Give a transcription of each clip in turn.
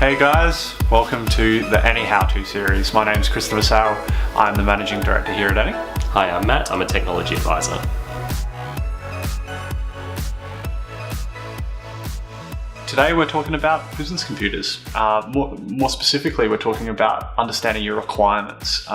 Hey guys, welcome to the Enee How To Series. My name is Christopher Sal. I'm the Managing Director here at Enee. Hi, I'm Matt. I'm a Technology Advisor. Today we're talking about business computers. More specifically, we're talking about understanding your requirements.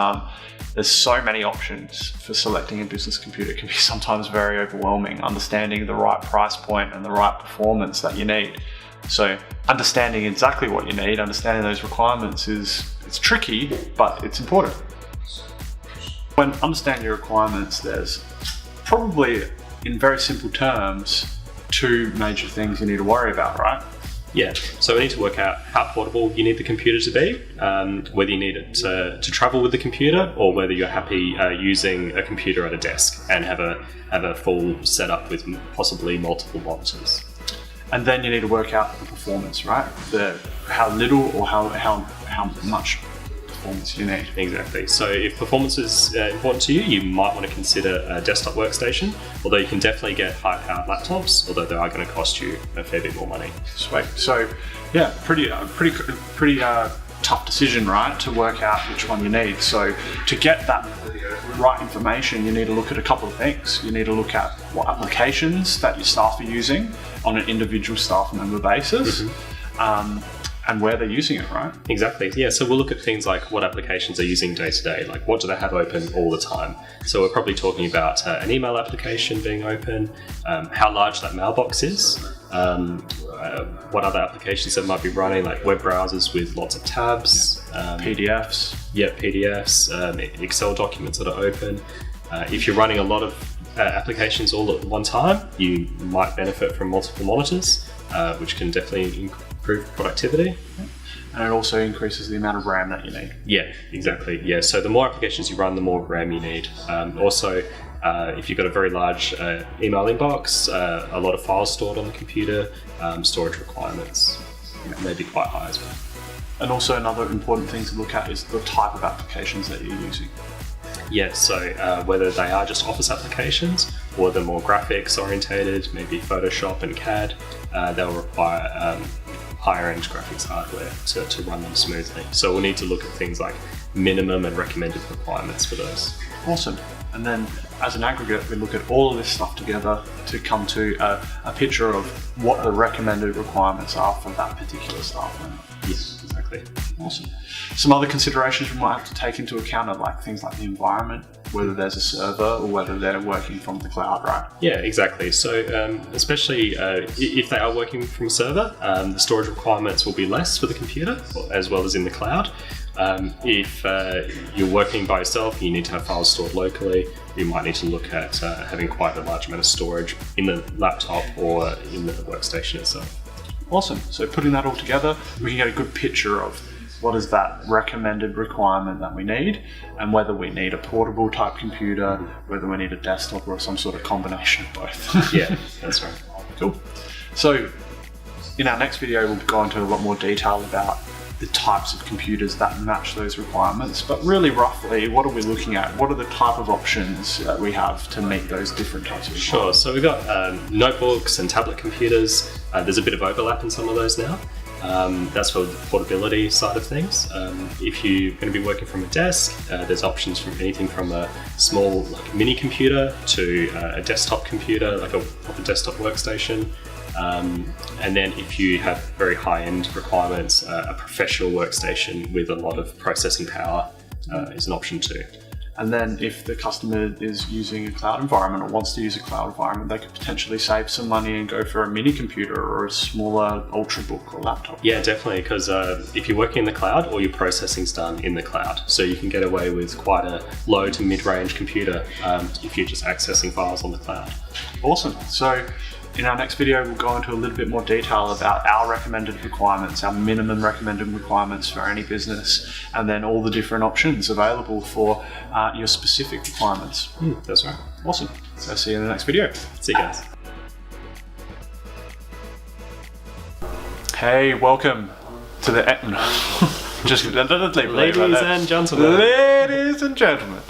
There's so many options for selecting a business computer. It can be sometimes very overwhelming, understanding the right price point and the right performance that you need. So understanding exactly what you need, understanding those requirements it's tricky, but it's important. When understanding your requirements, there's probably, in very simple terms, two major things you need to worry about, right? Yeah, so we need to work out how portable you need the computer to be, whether you need it to travel with the computer, or whether you're happy using a computer at a desk and have a full setup with possibly multiple monitors. And then you need to work out the performance, right? How little or how much performance you need. Exactly. So if performance is important to you, you might want to consider a desktop workstation, although you can definitely get high-powered laptops, although they are going to cost you a fair bit more money. Sweet. So yeah, pretty tough decision, right? To work out which one you need. So to get that right information, you need to look at a couple of things. You need to look at what applications that your staff are using on an individual staff member basis, and where they're using it, right? Exactly. Yeah. So we'll look at things like what applications they're using day to day, like what do they have open all the time. So we're probably talking about an email application being open, how large that mailbox is, what other applications that might be running, like web browsers with lots of tabs, PDFs. Yeah, PDFs, Excel documents that are open. If you're running a lot of applications all at one time, you might benefit from multiple monitors, which can definitely improve productivity. And it also increases the amount of RAM that you need. Yeah, exactly. Yeah, so the more applications you run, the more RAM you need. Also, if you've got a very large email inbox, a lot of files stored on the computer, storage requirements may be quite high as well. And also another important thing to look at is the type of applications that you're using. Yeah, so whether they are just office applications or they're more graphics orientated, maybe Photoshop and CAD, they'll require higher end graphics hardware to run them smoothly. So we'll need to look at things like minimum and recommended requirements for those. Awesome. And then as an aggregate, we look at all of this stuff together to come to a picture of what the recommended requirements are for that particular staff member. Yes, exactly. Awesome. Some other considerations we might have to take into account are like things like the environment, whether there's a server or whether they're working from the cloud, right? Yeah, exactly. So especially if they are working from a server, the storage requirements will be less for the computer as well as in the cloud. If you're working by yourself, you need to have files stored locally. You might need to look at having quite a large amount of storage in the laptop or in the workstation itself. Awesome. So putting that all together, we can get a good picture of what is that recommended requirement that we need, and whether we need a portable type computer, whether we need a desktop or some sort of combination of both. Yeah, that's right. Cool. So in our next video, we'll go into a lot more detail about the types of computers that match those requirements, but really roughly, what are we looking at? What are the type of options that we have to meet those different types of requirements? Sure, so we've got notebooks and tablet computers. There's a bit of overlap in some of those now. That's for the portability side of things. If you're going to be working from a desk, there's options from anything from a small mini computer to a desktop computer, like a proper desktop workstation. And then if you have very high-end requirements, a professional workstation with a lot of processing power is an option too. And then if the customer is using a cloud environment or wants to use a cloud environment, they could potentially save some money and go for a mini computer or a smaller ultrabook or laptop. Yeah, definitely, because if you're working in the cloud, all your processing's done in the cloud. So you can get away with quite a low to mid-range computer if you're just accessing files on the cloud. Awesome. So in our next video, we'll go into a little bit more detail about our recommended requirements, our minimum recommended requirements for any business, and then all the different options available for your specific requirements. That's right. Awesome. So see you in the next video. See you guys. Hey, welcome to the... Just Ladies and gentlemen. Ladies and gentlemen.